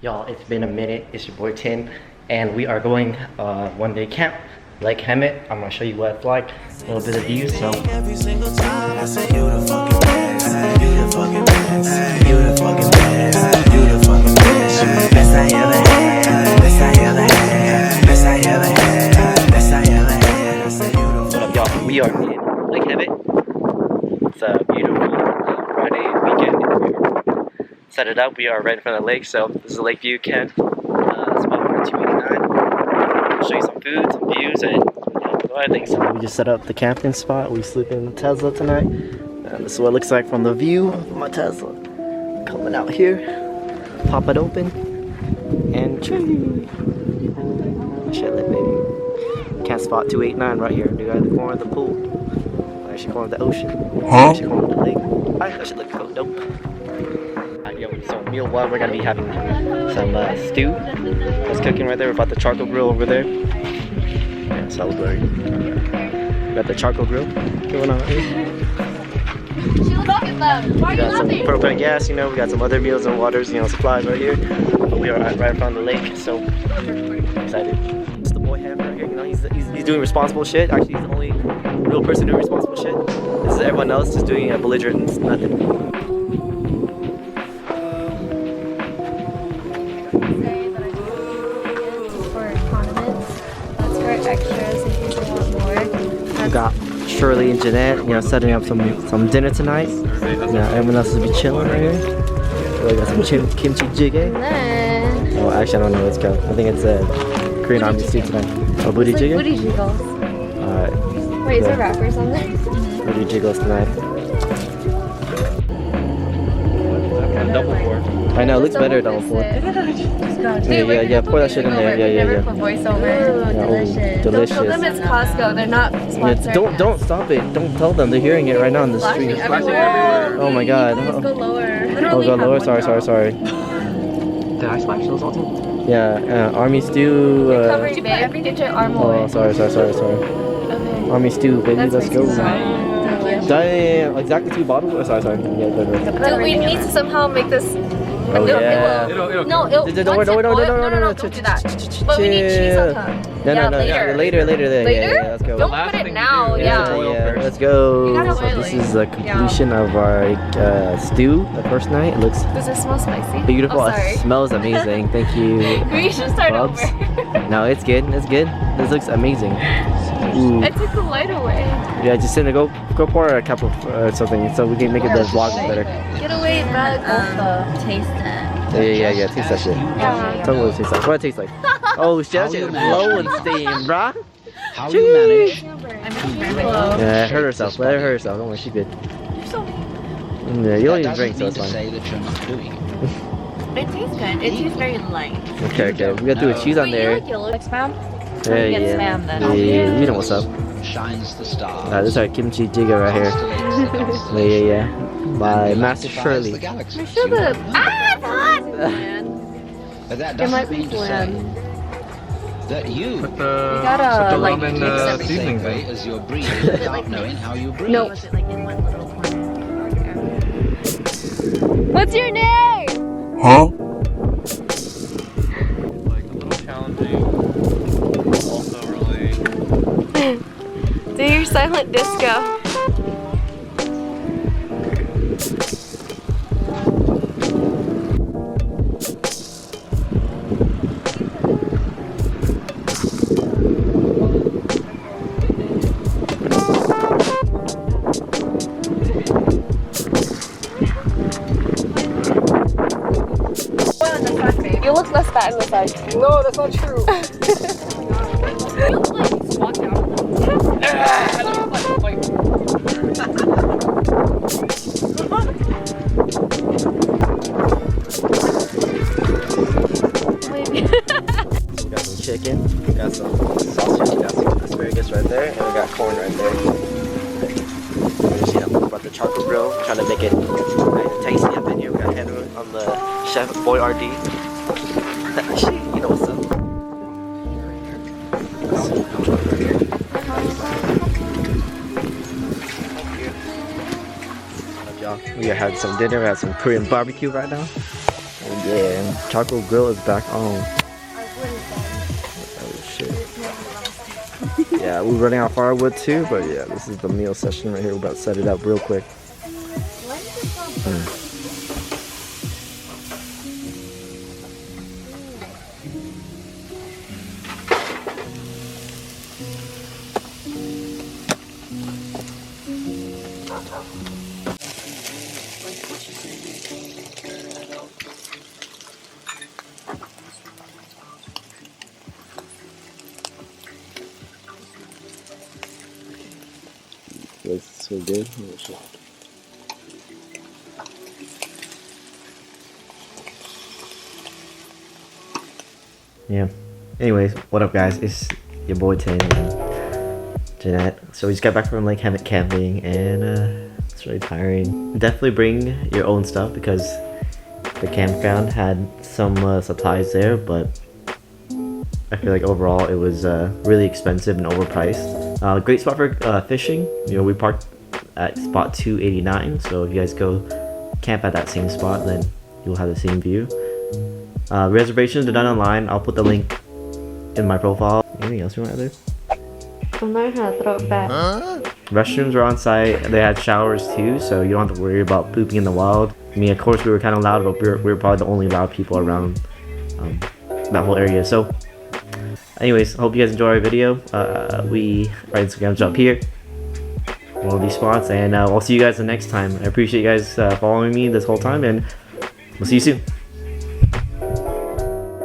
Y'all, it's been a minute. It's your boy Tin, and we are going one-day camp, Lake Hemet. I'm gonna show you what it's like, a little bit of view. So every single time I say you the fucking best, you the fucking best, you the fucking best, you the fucking best, best I ever had, best I ever had, best I ever had, best I ever had. I say you the. What up, y'all? We are in Lake Hemet. It's a beautiful Friday weekend. Set it up. We are right in front of the lake, so this is a lake view camp. It's about 289. I'll show you some food, some views, and other things. So we just set up the camping spot. We sleep in the Tesla tonight, and this is what it looks like from the view of my Tesla. Coming out here, pop it open, and tree. Shit lit, baby. Camp spot 289 right here, dude. At the corner of the pool. Actually, corner of the ocean. Actually, corner of the lake. Alright, that should look so dope. So meal one, we're gonna be having some stew that's cooking right there. We've got the charcoal grill over there. Yeah, celebrate. We got the charcoal grill going on here. We got some propane gas, you know. We got some other meals and waters, you know, supplies right here. But we are right in front of the lake, so excited. It's the boy Ham right here, you know. He's doing responsible shit. Actually, he's the only real person doing responsible shit. This is everyone else just doing belligerent nothing. Extras in case you want more. We got Shirley and Jeanette, you know, setting up some dinner tonight. Yeah, everyone else will be chilling right here. So we got some kimchi jjigae. Oh, actually, I don't know what it's called. I think it's a Korean army stew tonight. Oh, booty jjigae? Booty jiggles. Alright. Wait, is there wrappers on there? Booty jiggles tonight. Double four. I know, it looks better double four. Yeah, pour that shit in there. Yeah. Never put voiceover. Delicious. Don't tell them it's Costco. They're not sponsored. Don't stop it. Don't tell them. They're hearing it right now on the street. Oh my god. Go lower. Oh, go lower. Sorry. Did I splash those also? Yeah, army stew. Covering, babe. Get your arm away. Oh, sorry. Okay. Army stew, baby. Let's go. Thank Exactly 2 bottles? Oh, sorry. Yeah, you. We need to somehow make this. Oh, yeah. No, don't do that. But we need cheese on top. No. Later. Yeah, let's go. Don't put it now. Yeah. Let's go. You gotta So oil this it. is the completion of our stew the first night. It looks Does it smell spicy? beautiful. Oh, sorry. It smells amazing. Thank you. We should start Bubs. over. No, it's good. This looks amazing. Ooh. I took the light away. Yeah, Jacinto, go pour a cup of something so we can make it the vlog better. Get away, bud. Taste it. Yeah, taste that shit. Yeah. Tell me what it tastes like. What it tastes like. Oh shit, that shit blowing steam, bruh. How do you manage? Yeah, hurt herself. Let her hurt herself. Don't worry, she's good. Yeah, you don't even drink, so it's fine. Say that you're not doing it. It tastes good. It tastes very light. Okay. We gotta do a cheese on there. Like spam? Yeah. Yeah, you know what's up. Shines the stars. This is our kimchi jjigae right here. Yeah. By Master Shirley. Make sure the it's hot. But that It might doesn't be mean to say bland. that you You gotta like mix everything way as you're breathing without knowing how you breathe. No. Was it like in one little corner? What's your name? Huh? Like a little challenging, also really. Do your silent disco. You look less fat in the side. No, that's not true. We got some chicken, we got some sausage, we got some asparagus right there, and we got corn right there. We got the charcoal grill, trying to make it nice and tasty up in here. We got Henry on the chef, boy RD. You know what's up. We had some dinner, we had some Korean barbecue right now. Yeah, and charcoal grill is back on. Oh shit. Yeah, we're running out of firewood too, but yeah, this is the meal session right here. We're about to set it up real quick. That's so good. Oh, shit. Yeah. Anyways, what up, guys? It's your boy Tin and Jeanette. So we just got back from Lake Hemet camping, and it's really tiring. Definitely bring your own stuff because the campground had some supplies there, but I feel like overall it was really expensive and overpriced. Great spot for fishing. You know, we parked at spot 289, so if you guys go camp at that same spot, then you'll have the same view. Reservations are done online. I'll put the link in my profile. Anything else you want to add there? I'm learning how to throw it back. Restrooms are on site. They had showers too, so you don't have to worry about pooping in the wild. I mean, of course, we were kind of loud, but we were probably the only loud people around that whole area. So anyways, hope you guys enjoy our video. Our Instagram's up here, one of these spots, and I'll see you guys the next time. I appreciate you guys following me this whole time, and we'll see you soon.